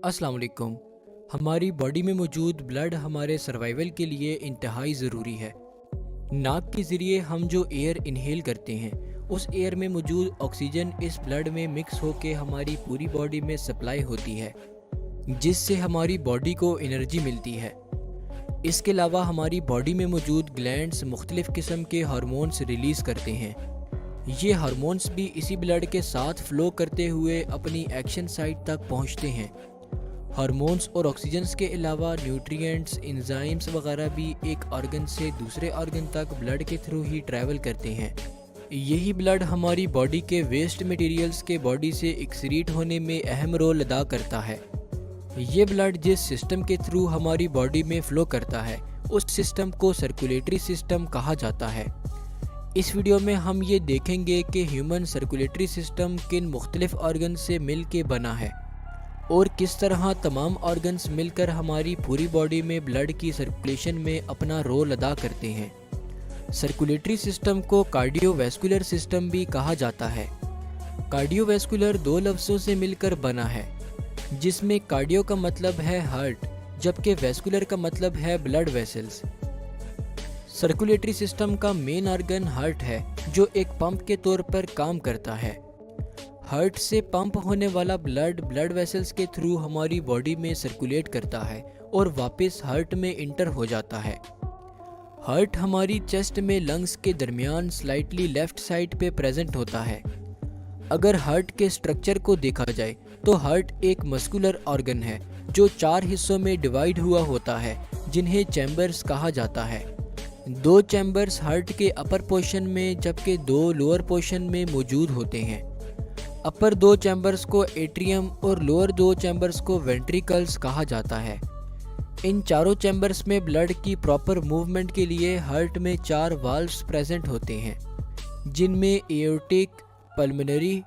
अस्सलाम वालेकुम। हमारी बॉडी में मौजूद ब्लड हमारे सर्वाइवल के लिए इंतहाई ज़रूरी है। नाक के ज़रिए हम जो एयर इनहेल करते हैं उस एयर में मौजूद ऑक्सीजन इस ब्लड में मिक्स होकर हमारी पूरी बॉडी में सप्लाई होती है, जिससे हमारी बॉडी को एनर्जी मिलती है। इसके अलावा हमारी बॉडी में मौजूद ग्लैंड्स मुख्तलिफ़ किस्म के हार्मोन्स रिलीज़ करते हैं। ये हार्मोन्स भी इसी ब्लड के साथ फ़्लो करते हुए अपनी एक्शन साइट तक पहुँचते हैं। हार्मोन्स और ऑक्सीजन्स के अलावा न्यूट्रिएंट्स, एंजाइम्स वगैरह भी एक ऑर्गन से दूसरे ऑर्गन तक ब्लड के थ्रू ही ट्रैवल करते हैं। यही ब्लड हमारी बॉडी के वेस्ट मटेरियल्स के बॉडी से एक्सक्रीट होने में अहम रोल अदा करता है। ये ब्लड जिस सिस्टम के थ्रू हमारी बॉडी में फ़्लो करता है उस सिस्टम को सर्कुलेटरी सिस्टम कहा जाता है। इस वीडियो में हम ये देखेंगे कि ह्यूमन सर्कुलेटरी सिस्टम किन मुख्तलिफ ऑर्गन से मिल के बना है और किस तरह तमाम ऑर्गन्स मिलकर हमारी पूरी बॉडी में ब्लड की सर्कुलेशन में अपना रोल अदा करते हैं। सर्कुलेटरी सिस्टम को कार्डियोवैस्कुलर सिस्टम भी कहा जाता है। कार्डियोवैस्कुलर दो लफ्ज़ों से मिलकर बना है, जिसमें कार्डियो का मतलब है हार्ट, जबकि वैस्कुलर का मतलब है ब्लड वेसल्स। सर्कुलेटरी सिस्टम का मेन ऑर्गन हार्ट है, जो एक पंप के तौर पर काम करता है। हार्ट से पंप होने वाला ब्लड वेसल्स के थ्रू हमारी बॉडी में सर्कुलेट करता है और वापस हार्ट में इंटर हो जाता है। हार्ट हमारी चेस्ट में लंग्स के दरमियान स्लाइटली लेफ्ट साइड पे प्रेजेंट होता है। अगर हार्ट के स्ट्रक्चर को देखा जाए तो हार्ट एक मस्कुलर ऑर्गन है जो 4 हिस्सों में डिवाइड हुआ होता है, जिन्हें चैम्बर्स कहा जाता है। 2 चैम्बर्स हार्ट के अपर पोर्शन में जबकि 2 लोअर पोर्शन में मौजूद होते हैं। अपर 2 चैम्बर्स को एट्रियम और लोअर 2 चैम्बर्स को वेंट्रिकल्स कहा जाता है। इन चारों चैम्बर्स में ब्लड की प्रॉपर मूवमेंट के लिए हार्ट में 4 वाल्व्स प्रेजेंट होते हैं, जिनमें एओर्टिक, पल्मोनरी,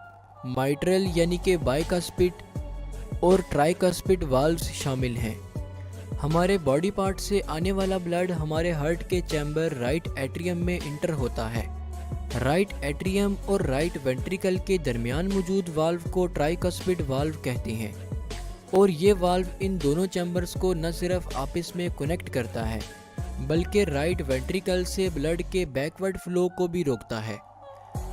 माइट्रल यानी कि बाइकास्पिड और ट्राइकास्पिड वाल्व्स शामिल हैं। हमारे बॉडी पार्ट से आने वाला ब्लड हमारे हार्ट के चैम्बर राइट एट्रियम में इंटर होता है। राइट एट्रियम और राइट वेंट्रिकल के दरमियान मौजूद वाल्व को ट्राइकास्पिड वाल्व कहते हैं और ये वाल्व इन दोनों चैम्बर्स को न सिर्फ आपस में कनेक्ट करता है बल्कि राइट वेंट्रिकल से ब्लड के बैकवर्ड फ्लो को भी रोकता है।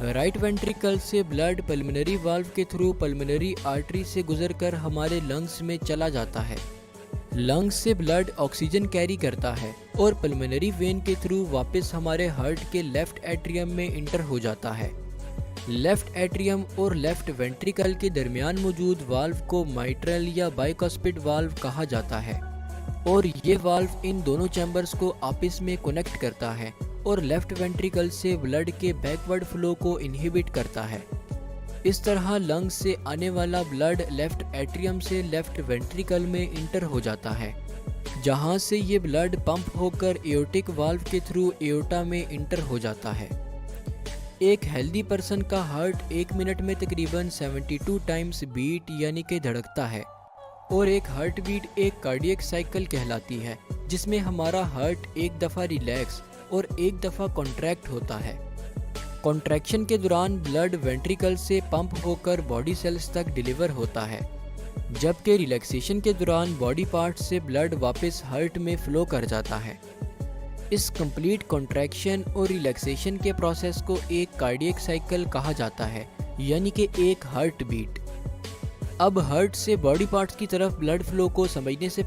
राइट वेंट्रिकल से ब्लड पल्मोनरी वाल्व के थ्रू पल्मोनरी आर्टरी से गुजरकर हमारे लंग्स में चला जाता है। लंग्स से ब्लड ऑक्सीजन कैरी करता है और पल्मोनरी वेन के थ्रू वापस हमारे हार्ट के लेफ्ट एट्रियम में इंटर हो जाता है। लेफ्ट एट्रियम और लेफ्ट वेंट्रिकल के दरमियान मौजूद वाल्व को माइट्रल या बाइकास्पिड वाल्व कहा जाता है और ये वाल्व इन दोनों चैम्बर्स को आपस में कनेक्ट करता है और लेफ्ट वेंट्रिकल से ब्लड के बैकवर्ड फ्लो को इनहिबिट करता है। इस तरह लंग्स से आने वाला ब्लड लेफ्ट एट्रियम से लेफ्ट वेंट्रिकल में इंटर हो जाता है, जहां से ये ब्लड पंप होकर एओर्टिक वाल्व के थ्रू एओर्टा में इंटर हो जाता है। एक हेल्दी पर्सन का हार्ट 1 मिनट में तकरीबन 72 टाइम्स बीट यानी कि धड़कता है और एक हार्ट बीट एक कार्डियक साइकिल कहलाती है, जिसमें हमारा हार्ट एक दफ़ा रिलैक्स और एक दफ़ा कॉन्ट्रैक्ट होता है। कॉन्ट्रैक्शन के दौरान ब्लड वेंट्रिकल से पंप होकर बॉडी सेल्स तक डिलीवर होता है, जबकि रिलैक्सेशन के दौरान बॉडी पार्ट्स से ब्लड वापस हार्ट में फ्लो कर जाता है। इस कंप्लीट कॉन्ट्रैक्शन और रिलैक्सेशन के प्रोसेस को एक कार्डियक साइकिल कहा जाता है, यानी कि एक हार्ट बीट। अब हार्ट से बॉडी पार्ट्स की तरफ ब्लड फ्लो को समझने से